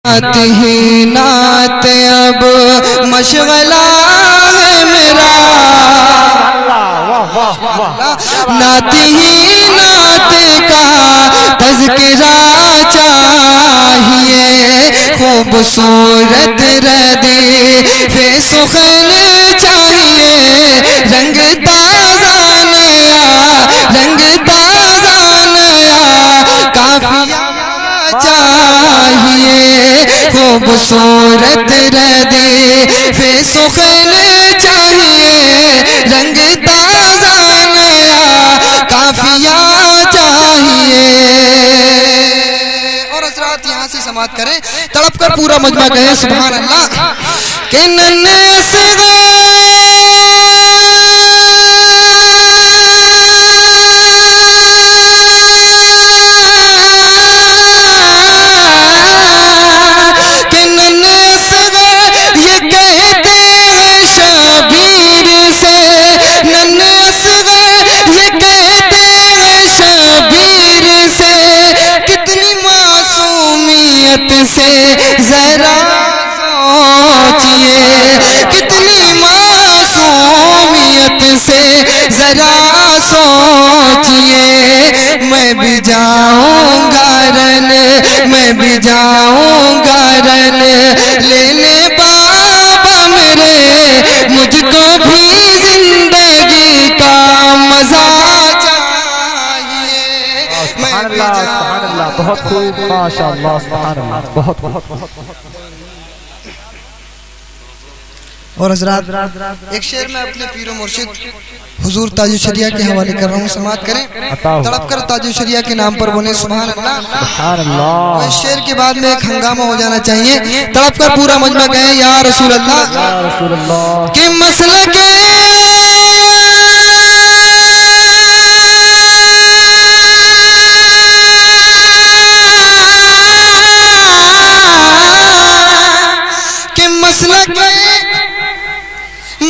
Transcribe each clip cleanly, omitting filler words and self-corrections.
ही नात अब मशगला है मेरा, नात ही नात का तज़किरा चाहिए, खूबसूरत रदीफ़े सुख़न चाहिए, रंग ताज़ा नया, रंग ताज़ा नया काफ़िया चाहिए, खूबसूरत रदीफ़े सुख़न चाहिए, रंग ताज़ा नया काफ़िया चाहिए। और हज़रात यहाँ से समाप्त करें, तड़प कर पूरा मजमा कहें सुभान अल्लाह। के नन्हे से जरा सोचिए, कितनी मासूमियत से जरा सोचिए, मैं भी जाऊंगा रन, मैं भी जाऊंगा रन लेने बाबा मेरे, मुझको भी जिंदगी का मजा चाहिए, मैं भी जाऊंगा। बहुत खूब माशाअल्लाह सुभान अल्लाह, बहुत बहुत। और हज़रात एक शेर में अपने पीरो मुर्शिद हुजूर ताजुल शरिया के हवाले कर रहा हूँ, समात करें, तड़प कर ताजुल शरिया के नाम पर बोले सुभान अल्लाह सुभान अल्लाह। इस शेर के बाद में एक हंगामा हो जाना चाहिए, तड़प कर पूरा मजमा कहें या रसूल अल्लाह, या रसूल अल्लाह के मसले के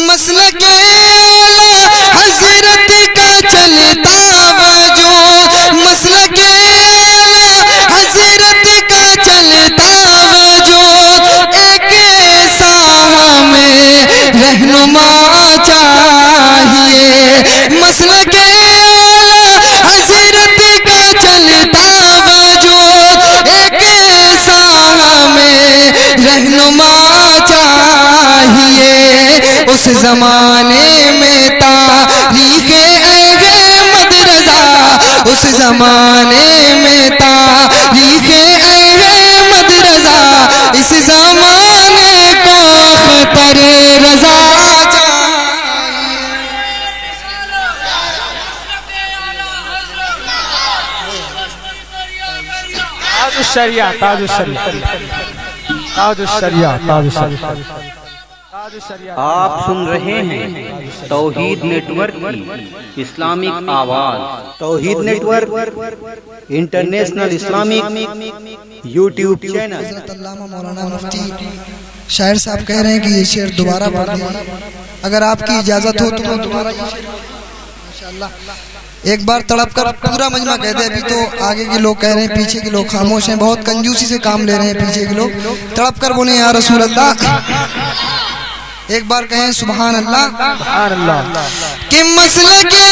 मसलक हज़रत का चलता वजूद, मसलक हज़रत का चलता वजूद, एक ऐसा हमें रहनुमा चाहिए, मसलक हज़रत का चलता वजूद, एक ऐसा हमें रहनुमा चाहिए, उस जमाने में तारीख़े अहमद रज़ा, उस जमाने में तारीख़े अहमद रज़ा, इस जमाने को अख्तर रज़ा शरिया ताजुल शरिया ताजुल शरिया ताजुल शरिया। आप सुन रहे हैं तौहीद नेटवर्क की इस्लामिक आवाज़, Tauheed network international Islamic YouTube channel. अल्लामा मौलाना मुफ्ती शायर साहब कह रहे हैं कि ये शेर दोबारा पढ़ दें, अगर आपकी इजाज़त हो तो मैं दोबारा ये शेर इंशाअल्लाह एक बार तड़प कर पूरा मजमा कह दे। अभी तो आगे के लोग कह रहे हैं, पीछे के लोग खामोश हैं, बहुत कंजूसी से काम ले रहे हैं पीछे के लोग। तड़प कर बोले या रसूल अल्लाह, एक बार कहें सुभान अल्लाह सुभान अल्लाह। कि मसले के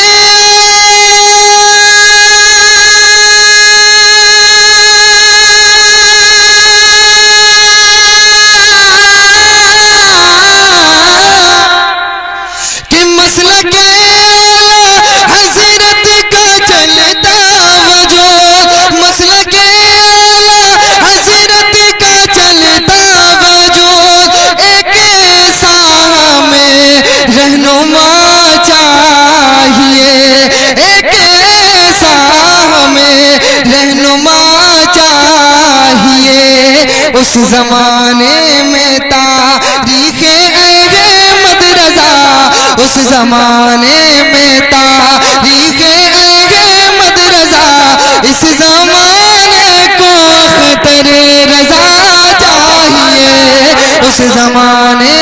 मसले के हज़रत का चलता वजूद, मसले के हज़रत का चलता वजूद, एक ऐसा हमें रहनुमा चाहिए, एक ऐसा हमें रहनुमा चाहिए, उस जमाने में तारीख़े अहमद रज़ा, उस जमाने में तारीख़े अहमद रज़ा, इस जमाने को अख्तर रज़ा चाहिए, उस जमाने